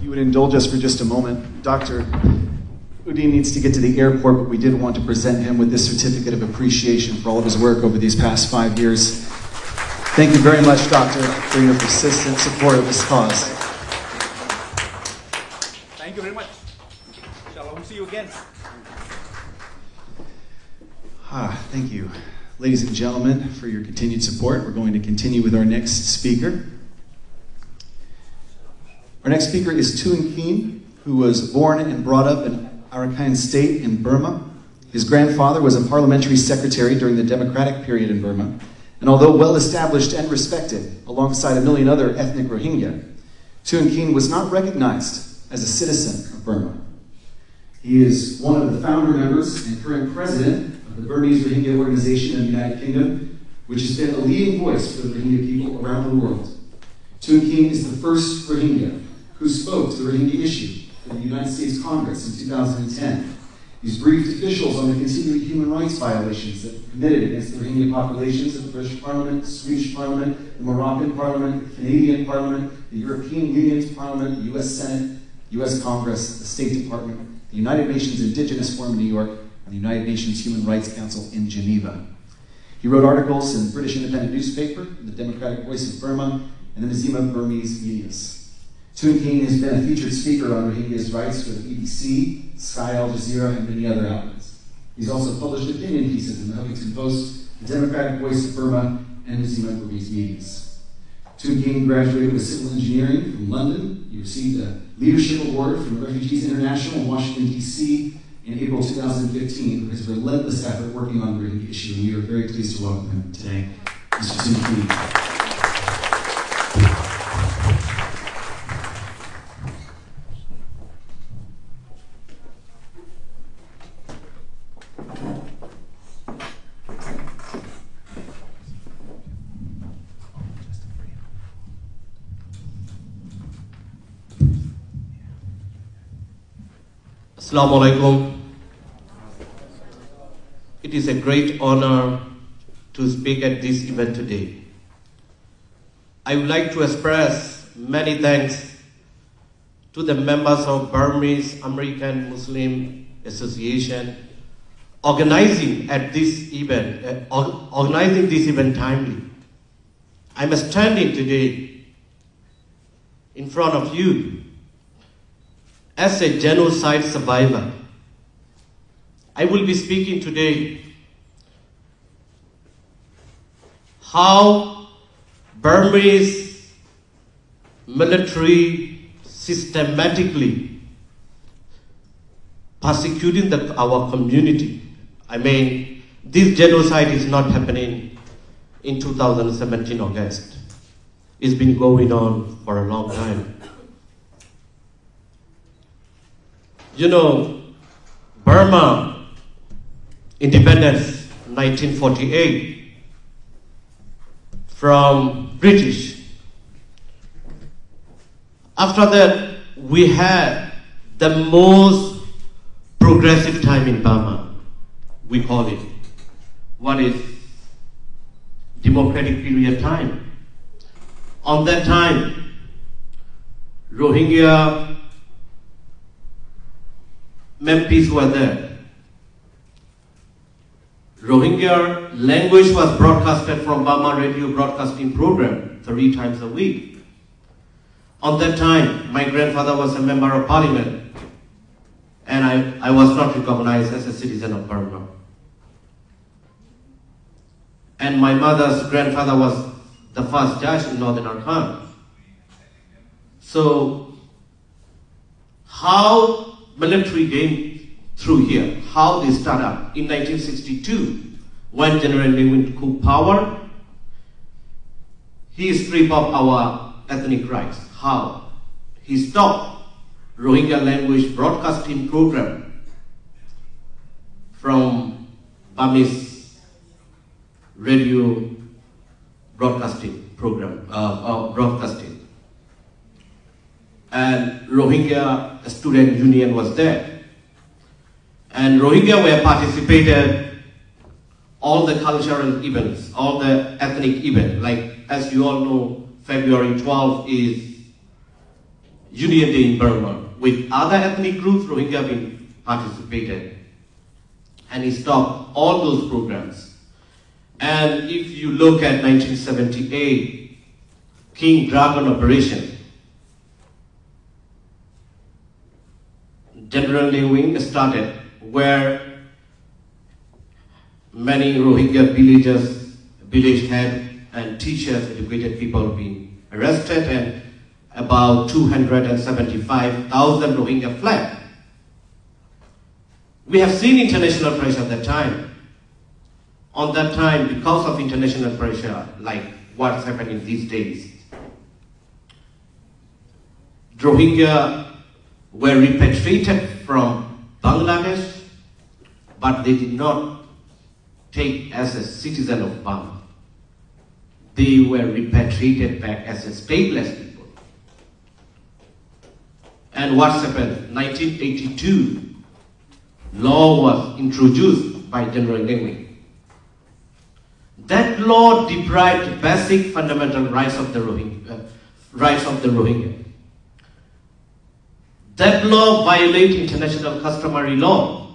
you would indulge us for just a moment, Dr. Udin needs to get to the airport, but we did want to present him with this certificate of appreciation for all of his work over these past 5 years. Thank you very much, Doctor, for your persistent support of this cause. Thank you very much. Shalom, see you again. Thank you, ladies and gentlemen, for your continued support. We're going to continue with our next speaker. Our next speaker is Tuan Keen, who was born and brought up in Arakan State in Burma. His grandfather was a parliamentary secretary during the democratic period in Burma, and although well established and respected alongside a million other ethnic Rohingya, Tuan Keen was not recognized as a citizen of Burma. He is one of the founder members and current president of the Burmese Rohingya organization in the United Kingdom, which has been a leading voice for the Rohingya people around the world. Tuan Keen is the first Rohingya who spoke to the Rohingya issue for the United States Congress in 2010. He's briefed officials on the continuing human rights violations that were committed against the Rohingya populations at the British Parliament, the Swedish Parliament, the Moroccan Parliament, the Canadian Parliament, the European Union's Parliament, the US Senate, US Congress, the State Department, the United Nations Indigenous Forum in New York, and the United Nations Human Rights Council in Geneva. He wrote articles in the British Independent newspaper, the Democratic Voice of Burma, and the Museum of Burmese Medias. Tuan Keen has been a featured speaker on Rohingya's rights for the BBC, Sky, Al Jazeera, and many other outlets. He's also published opinion pieces in the Huffington Post, the Democratic Voice of Burma, and Museum of Burmese Medias. Tuan Keen graduated with civil engineering from London. He received a leadership award from Refugees International in Washington, D.C. in April 2015 for his relentless effort working on the Rohingya issue, and we are very pleased to welcome him today. Mr. Tuan Keen. Assalamu alaikum. It is a great honor to speak at this event today. I would like to express many thanks to the members of Burmese American Muslim Association organizing this event timely. I'm standing today in front of you as a genocide survivor. I will be speaking today how Burmese military systematically persecuting our community. I mean, this genocide is not happening in 2017 August. It's been going on for a long time. You know, Burma, independence, 1948, from British. After that, we had the most progressive time in Burma, we call it. What is democratic period time? On that time, Rohingya MPs were there. Rohingya language was broadcasted from Burma radio broadcasting program 3 times a week. On that time, my grandfather was a member of parliament, and I was not recognized as a citizen of Burma. And my mother's grandfather was the first judge in Northern Arakan. So, how military came through here, how they started up in 1962, when General Lewin took power, he stripped up our ethnic rights. How? He stopped Rohingya language broadcasting program from Burmese radio broadcasting program, broadcasting. And Rohingya Student Union was there. And Rohingya were participated all the cultural events, all the ethnic events. Like, as you all know, February 12th is Union Day in Burma. With other ethnic groups, Rohingya been participated. And he stopped all those programs. And if you look at 1978, King Dragon Operation, General Lewin started, where many Rohingya village head and teachers, educated people being arrested, and about 275,000 Rohingya fled. We have seen international pressure at that time. On that time, because of international pressure, like what's happening these days, Rohingya were repatriated from Bangladesh, but they did not take as a citizen of Burma. They were repatriated back as a stateless people. And what's happened? 1982, law was introduced by General Lewin. That law deprived basic fundamental rights of the Rohingya. That law violates international customary law.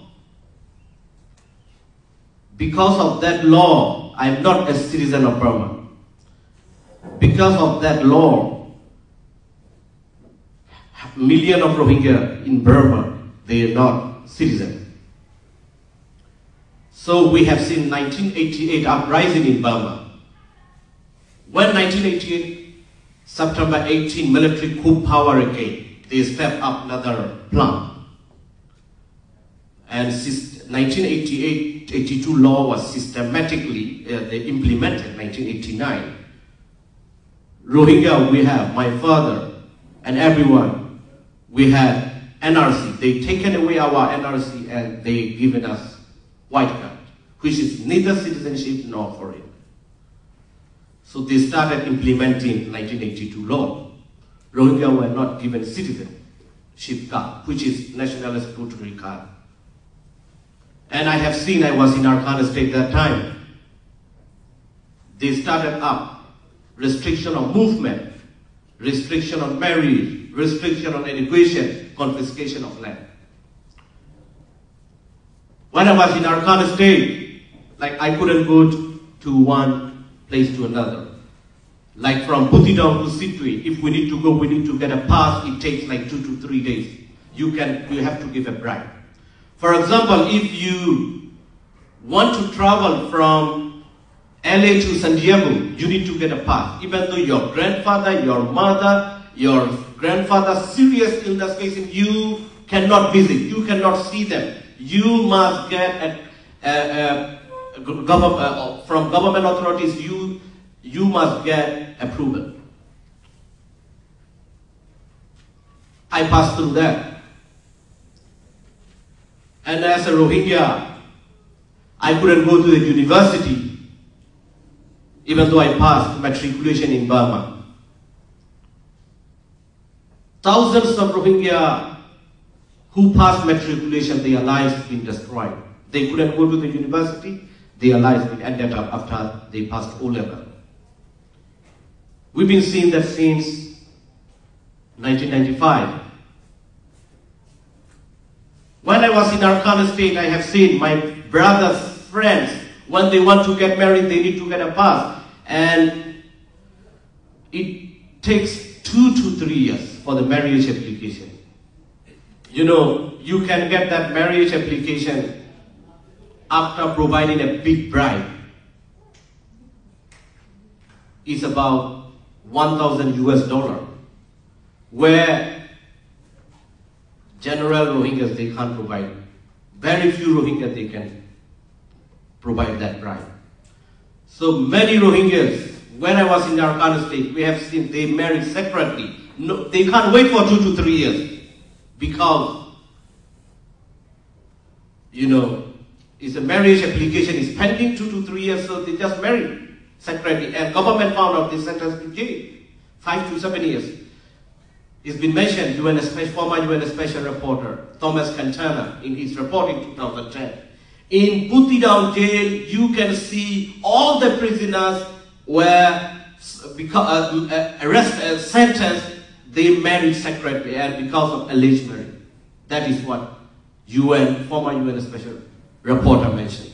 Because of that law, I am not a citizen of Burma. Because of that law, millions of Rohingya in Burma, they are not citizens. So we have seen 1988 uprising in Burma. When 1988, September 18, military coup power again, they stepped up another plan. And 1988-82 law was systematically they implemented 1989. Rohingya, we have, my father and everyone, we had NRC. They taken away our NRC and they given us white card, which is neither citizenship nor foreign. So they started implementing 1982 law. Rohingya were not given citizenship card, which is national security card. And I have seen, I was in Arakan state that time, they started up restriction of movement, restriction on marriage, restriction on education, confiscation of land. When I was in Arakan state, like I couldn't go to one place to another. Like from Butidong to Sitwe, if we need to go, we need to get a pass, it takes like 2 to 3 days. You have to give a bribe. For example, if you want to travel from LA to San Diego, you need to get a pass. Even though your grandfather, your mother, your grandfather, serious illness facing, you cannot visit, you cannot see them. You must get from government authorities, you must get approval. I passed through that. And as a Rohingya, I couldn't go to the university, even though I passed matriculation in Burma. Thousands of Rohingya who passed matriculation, their lives been destroyed. They couldn't go to the university, their lives been ended up after they passed O-level. We've been seeing that since 1995. When I was in Arakan state, I have seen my brother's friends, when they want to get married, they need to get a pass. And it takes 2 to 3 years for the marriage application. You know, you can get that marriage application after providing a big bribe. It's about $1,000 US, where general Rohingyas, they can't provide. Very few Rohingyas, they can provide that bribe. So many Rohingyas, when I was in Arakan state, we have seen they marry separately. No, they can't wait for 2 to 3 years because, you know, it's a marriage application is pending 2 to 3 years, so they just marry separately. And government found out this sentence in jail, 5 to 7 years. It's been mentioned, former UN Special Reporter Thomas Cantana in his report in 2010. In Butidong jail, you can see all the prisoners were sentenced they married secretly and because of alleged marriage. That is what former UN Special Reporter mentioned.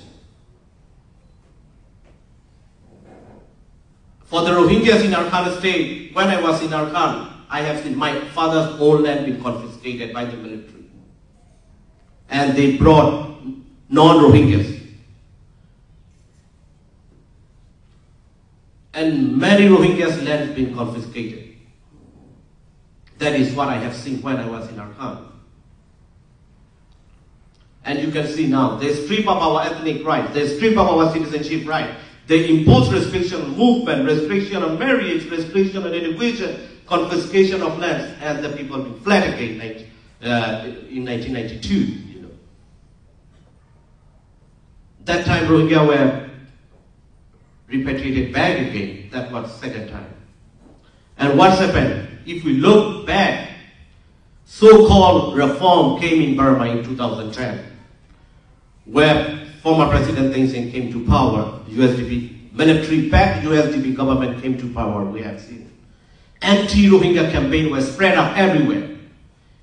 For the Rohingyas in Arakan state, when I was in Arakan, I have seen my father's own land being confiscated by the military. And they brought non-Rohingyas. And many Rohingyas' lands being confiscated. That is what I have seen when I was in Arakan. And you can see now, they strip of our ethnic rights, they strip of our citizenship rights, they impose restriction on movement, restriction on marriage, restriction on education, confiscation of lands, and the people being fled again in 1992. You know. That time Rohingya were repatriated back again. That was second time. And what's happened? If we look back, so-called reform came in Burma in 2010, where former President Thein Sein came to power. USDP, military-backed USDP government came to power, we have seen. Anti-Rohingya campaign was spread out everywhere.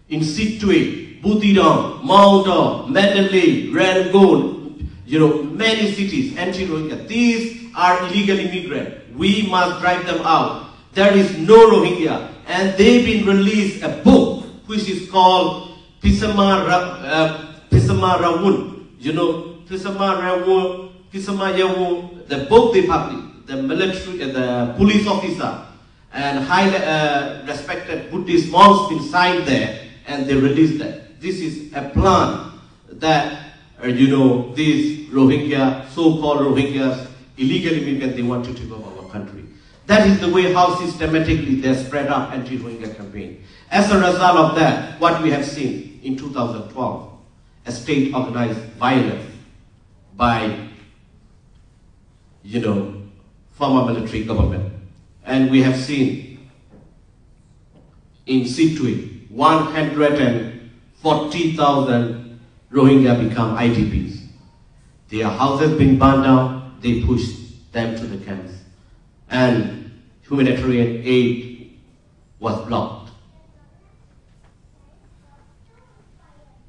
In Sittwe, Butidong, Maungdaw, Mandalay, Rangoon, many cities, anti-Rohingya. These are illegal immigrants. We must drive them out. There is no Rohingya. And they've been released a book which is called Pisama Rawun. Pisama Yawu, the book they published, the military, the police officer, and highly respected Buddhist monks been signed there, and they released that. This is a plan that, these Rohingya, so-called Rohingyas, illegal immigrants, they want to take over our country. That is the way how systematically they spread up anti-Rohingya campaign. As a result of that, what we have seen in 2012, a state-organized violence by, former military government. And we have seen in Sittwe, 140,000 Rohingya become IDPs. Their houses being burned down, they pushed them to the camps. And humanitarian aid was blocked.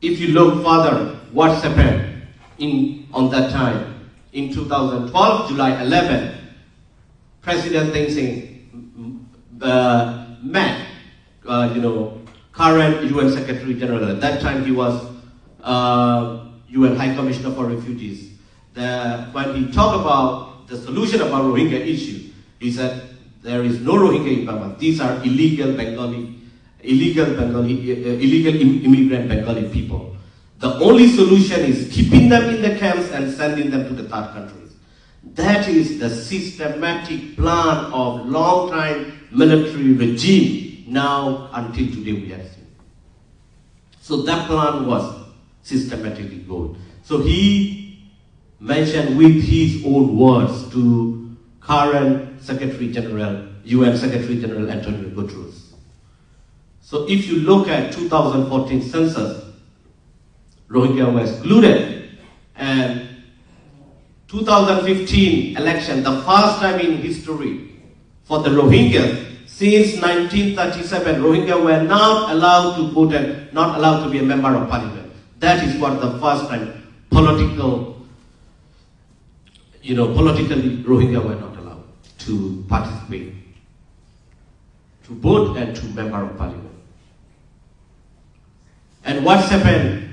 If you look further, what's happened on that time? In 2012, July 11, President Thein Sein met, current UN Secretary General. At that time, he was UN High Commissioner for Refugees. When he talked about the solution about Rohingya issue, he said there is no Rohingya in Burma. These are illegal immigrant Bengali people. The only solution is keeping them in the camps and sending them to the third countries. That is the systematic plan of long-time military regime now until today we have seen. So that plan was systematically good. So he mentioned with his own words to current Secretary General, UN Secretary General Antonio Guterres. So if you look at 2014 census, Rohingya was excluded, and 2015 election, the first time in history for the Rohingyas, since 1937, Rohingya were not allowed to vote and not allowed to be a member of parliament. That is what the first time politically Rohingya were not allowed to participate, to vote and to member of parliament. And what's happened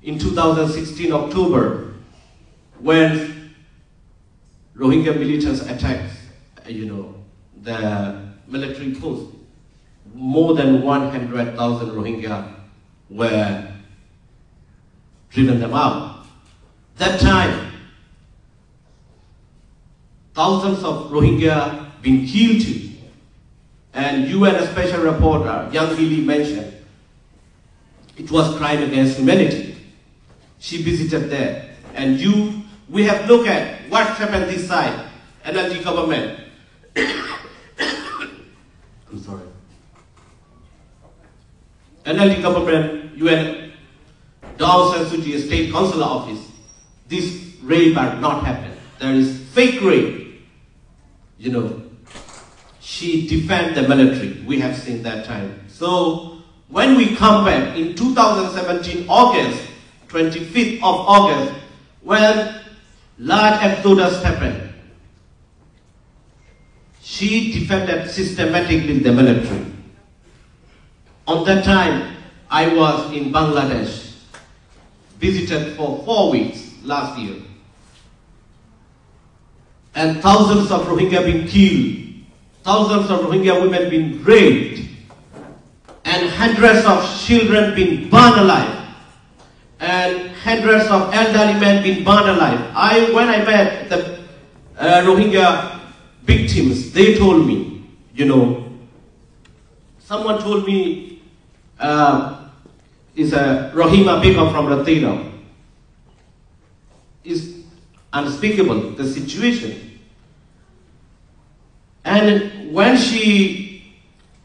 in 2016 October, when Rohingya militants attacked, the military post, more than 100,000 Rohingya were driven them out. That time, thousands of Rohingya been killed too. And UN Special Reporter, Yang Lili mentioned, it was crime against humanity. She visited there. And we have looked at what happened this side, NLD government. I'm sorry. NLD government, UN, Aung San Suu Kyi State Consular Office. This rape are not happened. There is fake rape. she defended the military. We have seen that time. So when we come back in 2017, August, 25th of August, when large exodus happened, she defended systematically the military. On that time, I was in Bangladesh, visited for 4 weeks last year. And thousands of Rohingya been killed, thousands of Rohingya women been raped, and hundreds of children been burned alive, and hundreds of elderly men been burned alive. When I met the Rohingya victims, they told me, someone told me, is a Rohingya Begum from Ratina. It's unspeakable, the situation. And when she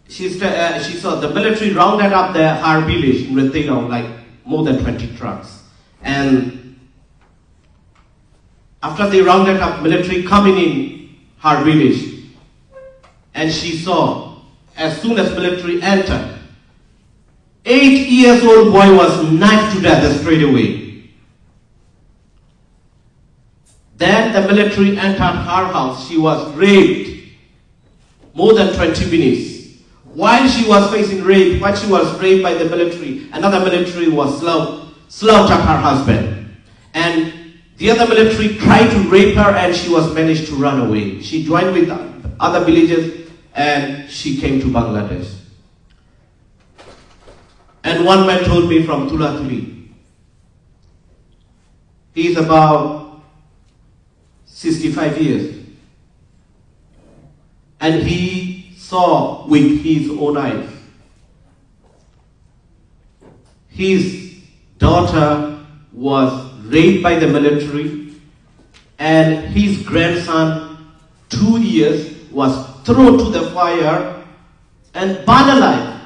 saw the military rounded up her village in Ratina, like more than 20 trucks. And after they rounded up military coming in her village, and she saw, as soon as military entered, 8-year-old boy was knifed to death straight away. Then the military entered her house. She was raped more than 20 minutes. While she was facing rape, when she was raped by the military, another military was slaughtered her husband. And the other military tried to rape her, and she was managed to run away. She joined with other villages and she came to Bangladesh. And one man told me from Tulatuli. He is about 65 years. And he saw with his own eyes. His daughter was raped by the military, and his grandson, 2 years, was thrown to the fire and burned alive.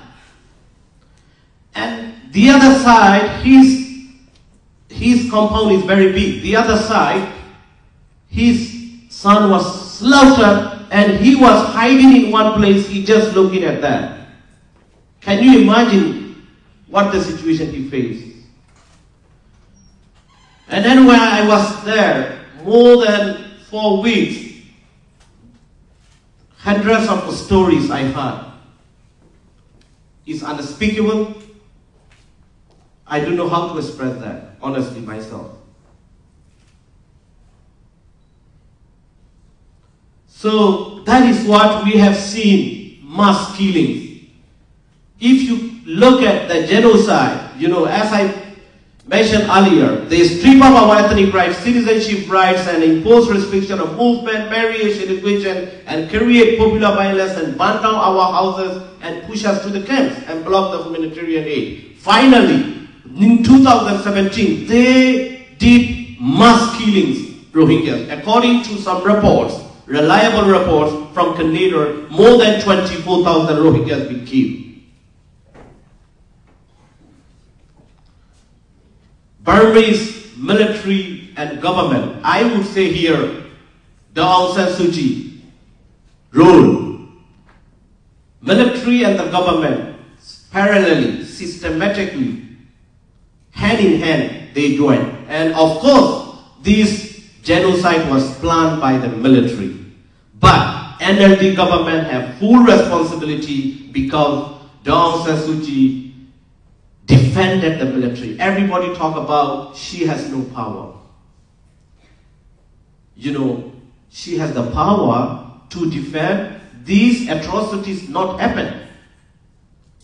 And the other side, his compound is very big. The other side, his son was slaughtered, and he was hiding in one place. He just looking at that. Can you imagine what the situation he faced? And then when I was there, more than 4 weeks, hundreds of stories I heard. It's unspeakable. I don't know how to express that, honestly, myself. So that is what we have seen, mass killings. If you look at the genocide, as I mentioned earlier, they strip up our ethnic rights, citizenship rights, and impose restriction of movement, marriage, education, and create popular violence, and burn down our houses, and push us to the camps, and block the humanitarian aid. Finally, in 2017, they did mass killings, Rohingyas. According to some reports, reliable reports from Canada, more than 24,000 Rohingyas been killed. Burmese military and government, I would say here, the Aung San Suu Kyi role. Military and the government, parallelly, systematically, hand in hand, they joined. And of course, this genocide was planned by the military. But NLD government have full responsibility because Aung San Suu Kyi defended the military. Everybody talk about she has no power. She has the power to defend these atrocities not happen.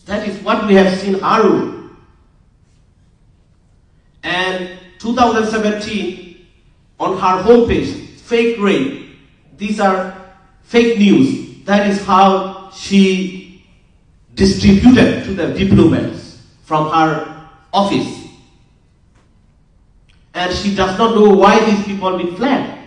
That is what we have seen Aru. And 2017, on her homepage, fake rape. These are fake news. That is how she distributed to the diplomats from her office. And she does not know why these people have been fled.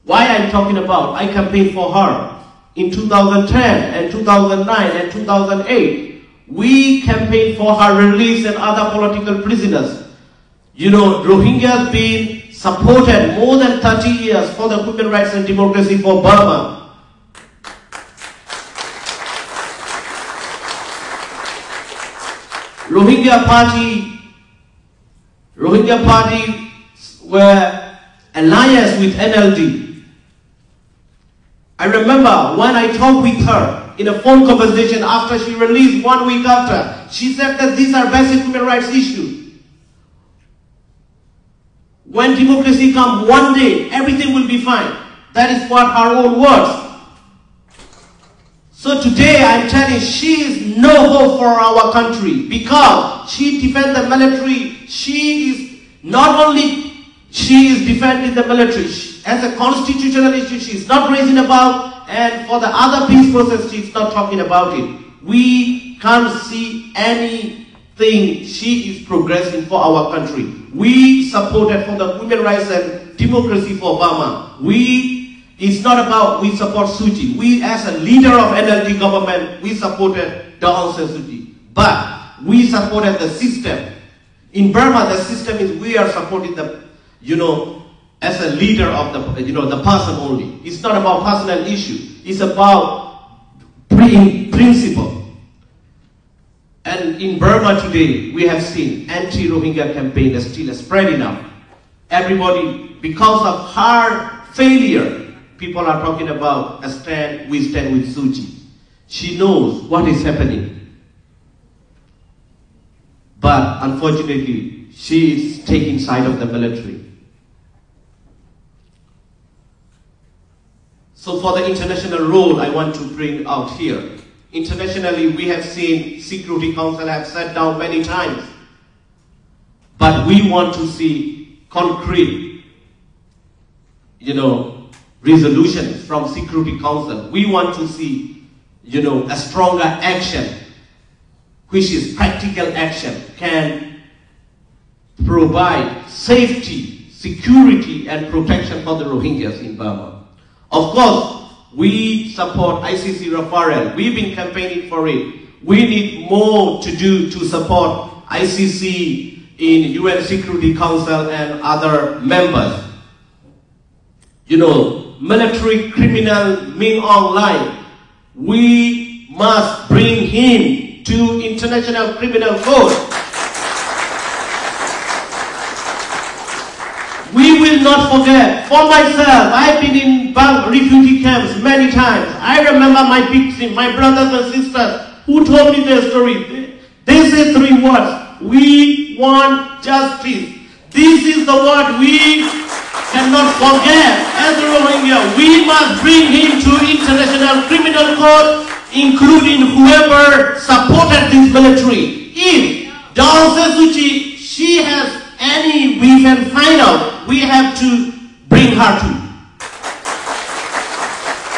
Why I'm talking about, I campaigned for her in 2010 and 2009 and 2008. We campaigned for her release and other political prisoners. Rohingyas being supported more than 30 years for the human rights and democracy for Burma. Rohingya Party were alliance with NLD. I remember when I talked with her in a phone conversation after she released 1 week after, she said that these are basic human rights issues. When democracy comes one day, everything will be fine. That is what her own words. So today I'm telling she is no hope for our country because she defends the military. She is not only defending the military as a constitutional issue, she is not raising about, and for the other peace process she is not talking about it. We can't see anything she is progressing for our country. We supported for the human rights and democracy for Burma. It's not about we support Suu Kyi. We as a leader of NLD government, we supported Aung San Suu Kyi. But we supported the system. In Burma, the system is we are supporting the, as a leader of the, the person only. It's not about personal issue. It's about principle. And in Burma today, we have seen anti-Rohingya campaign is still spreading out. Everybody, because of her failure, people are talking about we stand with Suu Kyi. She knows what is happening. But unfortunately, she is taking side of the military. So for the international role, I want to bring out here. Internationally, we have seen Security Council have sat down many times. But we want to see concrete, resolutions from Security Council. We want to see, a stronger action, which is practical action, can provide safety, security, and protection for the Rohingyas in Burma. Of course, we support ICC referral. We've been campaigning for it. We need more to do to support ICC in UN Security Council and other members. Military criminal Myanmar Online, we must bring him to International Criminal Court. We will not forget. For myself, I've been in refugee camps many times. I remember my victims, my brothers and sisters, who told me their story. They say 3 words. We want justice. This is the word we cannot forget. As a Rohingya, we must bring him to International Criminal Court, including whoever supported this military. If Aung San Suu Kyi, she has any, we can find out, we have to bring her to.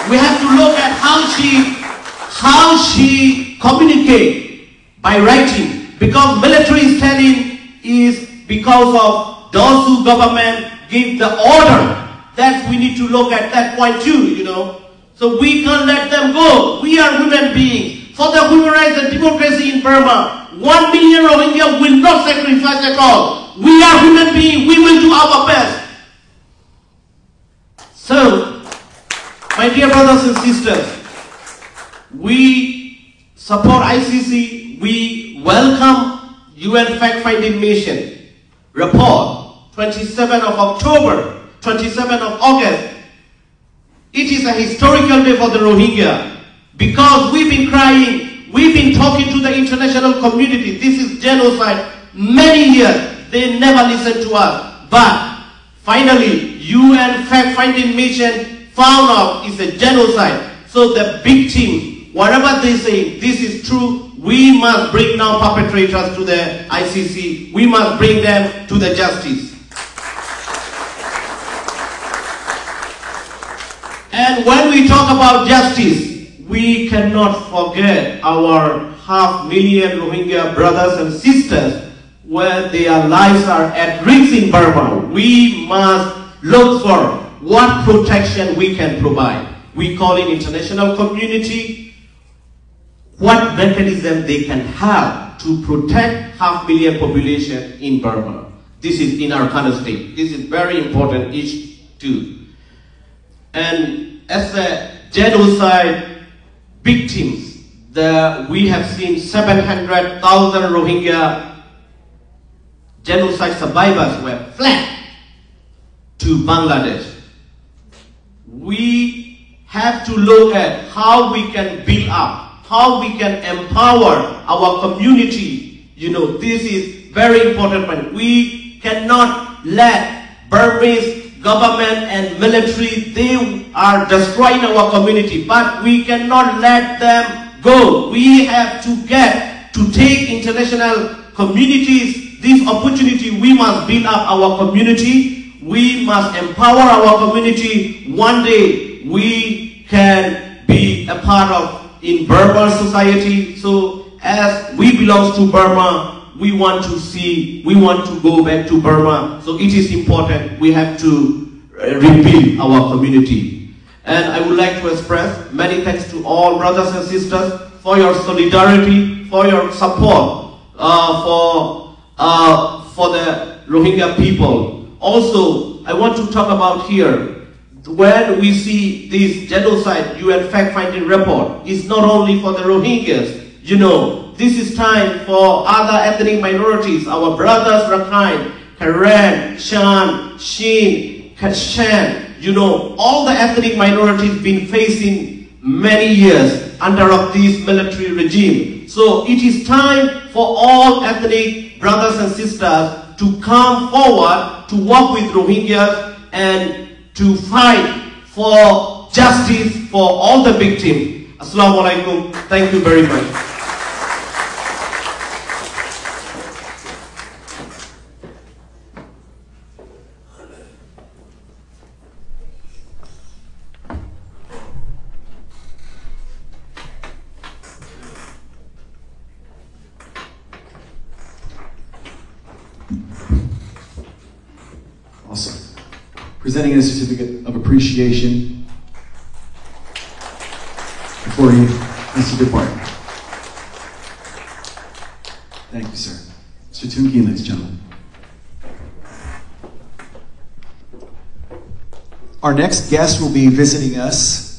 We have to look at how she communicates by writing, because military standing is because of those who government give the order. That we need to look at that point too, So we can't let them go. We are human beings. For the human rights and democracy in Burma, 1 million Rohingya will not sacrifice at all. We are human beings. We will do our best. So, my dear brothers and sisters, we support ICC. We welcome UN fact-finding mission report, 27th of October, 27th of August. It is a historical day for the Rohingya because we've been crying, we've been talking to the international community. This is genocide. Many years, they never listened to us. But finally, UN fact-finding mission found out it's a genocide. So the victims, whatever they say, this is true. We must bring now perpetrators to the ICC. We must bring them to the justice. And when we talk about justice, we cannot forget our 500,000 Rohingya brothers and sisters where their lives are at risk in Burma. We must look for what protection we can provide. We call in international community what mechanism they can have to protect 500,000 population in Burma. This is in Arakan state. This is very important issue too. And as a genocide victims, we have seen 700,000 Rohingya genocide survivors were fled to Bangladesh. We have to look at how we can build up, how we can empower our community. You know, this is very important point. We cannot let Burmese government and military, they are destroying our community, but we cannot let them go. We have to take international communities this opportunity. We must build up our community. We must empower our community. One day we can be a part of in Burma society. So as we belong to Burma, we want to go back to Burma. So it is important. We have to rebuild our community. And I would like to express many thanks to all brothers and sisters for your solidarity, for your support for the Rohingya people. Also, I want to talk about here, when we see this genocide UN fact-finding report, it's not only for the Rohingyas. You know, this is time for other ethnic minorities, our brothers Rakhine, Karen, Shan, Shin, Shan, you know, all the ethnic minorities been facing many years under of this military regime. So it is time for all ethnic brothers and sisters to come forward to work with Rohingyas and to fight for justice for all the victims. Assalamu alaikum. Thank you very much. Awesome. Presenting a certificate of appreciation before he has to depart. Thank you, sir. Mr. Tunki, ladies and gentlemen. Our next guest will be visiting us